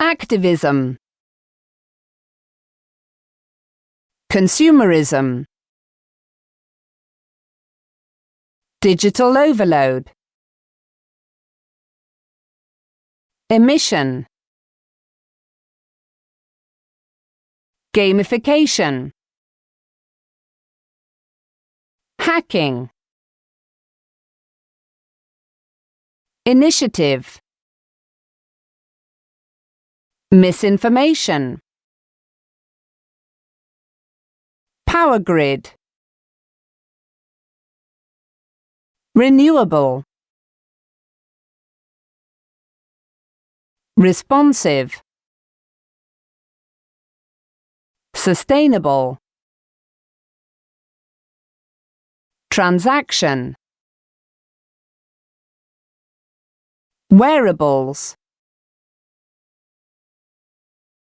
Activism. Consumerism. Digital overload. Emission. Gamification. Hacking. Initiative. Misinformation. Power grid. Renewable. Responsive. Sustainable. Transaction. Wearables.